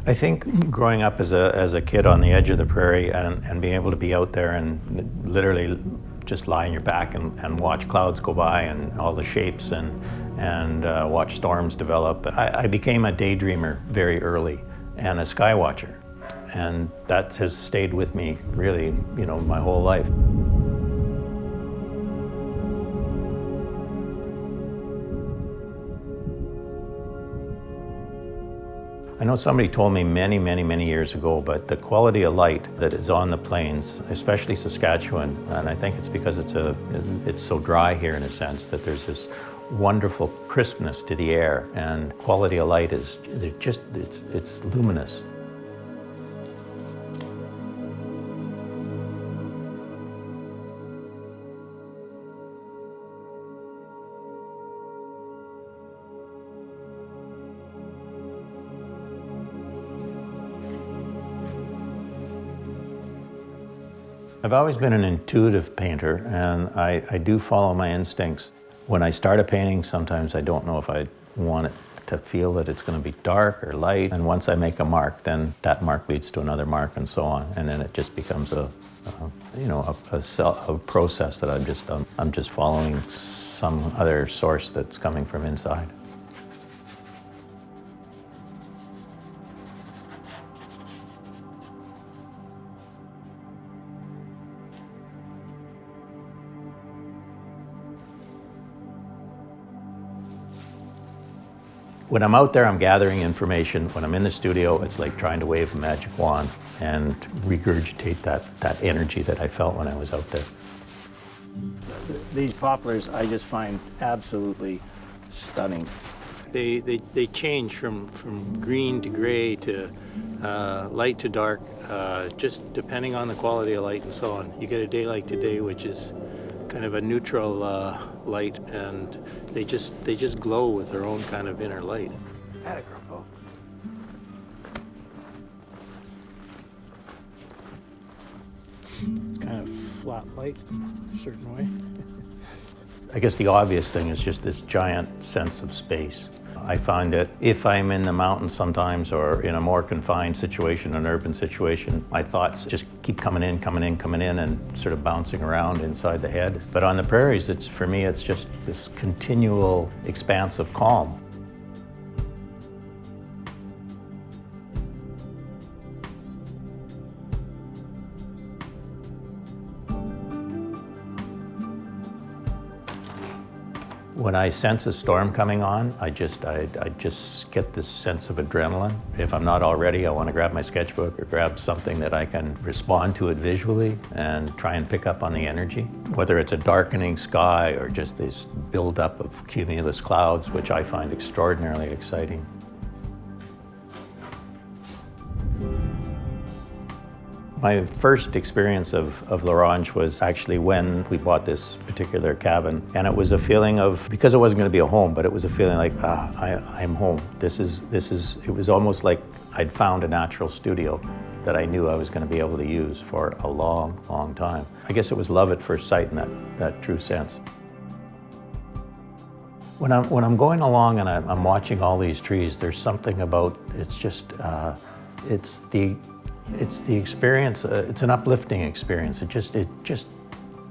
I think growing up as a kid on the edge of the prairie and being able to be out there and literally just lie on your back and watch clouds go by and all the shapes and watch storms develop. I became a daydreamer very early and a sky watcher. And that has stayed with me really, my whole life. I know somebody told me many, many, many years ago, but the quality of light that is on the plains, especially Saskatchewan, and I think it's because it's so dry here in a sense that there's this wonderful crispness to the air, and quality of light is just, it's luminous. I've always been an intuitive painter, and I do follow my instincts. When I start a painting, sometimes I don't know if I want it to feel that it's going to be dark or light. And once I make a mark, then that mark leads to another mark and so on. And then it just becomes a process that I'm just following some other source that's coming from inside. When I'm out there, I'm gathering information. When I'm in the studio, it's like trying to wave a magic wand and regurgitate that energy that I felt when I was out there. These poplars I just find absolutely stunning. They change from green to gray to light to dark, just depending on the quality of light and so on. You get a day like today, which is kind of a neutral light, and they just glow with their own kind of inner light. It's kind of flat light, a certain way. I guess the obvious thing is just this giant sense of space. I find that if I'm in the mountains sometimes or in a more confined situation, an urban situation, my thoughts just keep coming in and sort of bouncing around inside the head. But on the prairies, for me, it's just this continual expanse of calm. When I sense a storm coming on, I just get this sense of adrenaline. If I'm not already, I want to grab my sketchbook or grab something that I can respond to it visually and try and pick up on the energy. Whether it's a darkening sky or just this buildup of cumulus clouds, which I find extraordinarily exciting. My first experience of La Ronge was actually when we bought this particular cabin, and it was a feeling of, because it wasn't going to be a home, but it was a feeling like, I'm home. It was almost like I'd found a natural studio that I knew I was going to be able to use for a long, long time. I guess it was love at first sight in that true sense. When I'm going along and I'm watching all these trees, there's something about, it's the experience, it's an uplifting experience. It just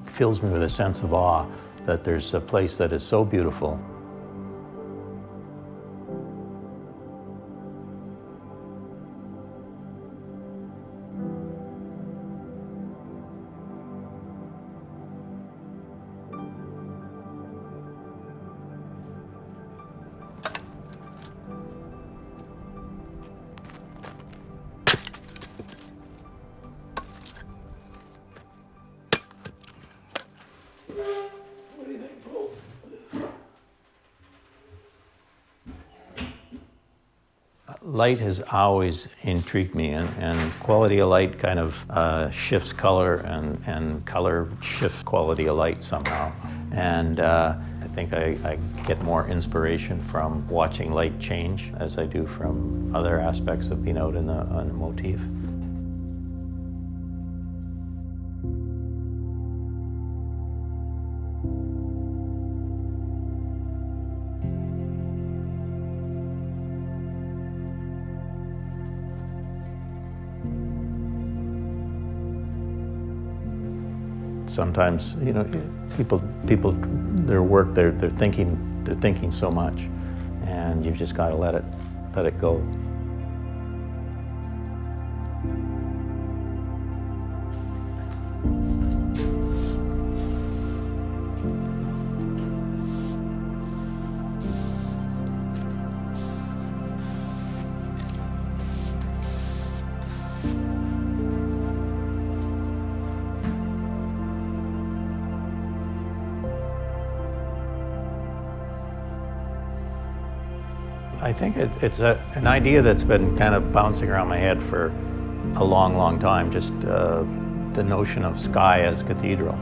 fills me with a sense of awe that there's a place that is so beautiful. Light has always intrigued me, and quality of light kind of shifts color, and color shifts quality of light somehow. And I think I get more inspiration from watching light change as I do from other aspects of being out on the motif. sometimes, people, their work, they're thinking so much, and you've just got to let it go. I think it's an idea that's been kind of bouncing around my head for a long time, just the notion of sky as cathedral.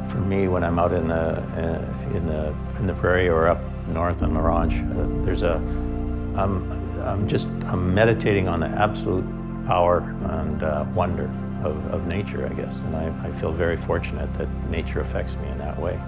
For me, when I'm out in the prairie or up north in La Ronge, I'm meditating on the absolute power and wonder of nature, I guess, and I feel very fortunate that nature affects me in that way.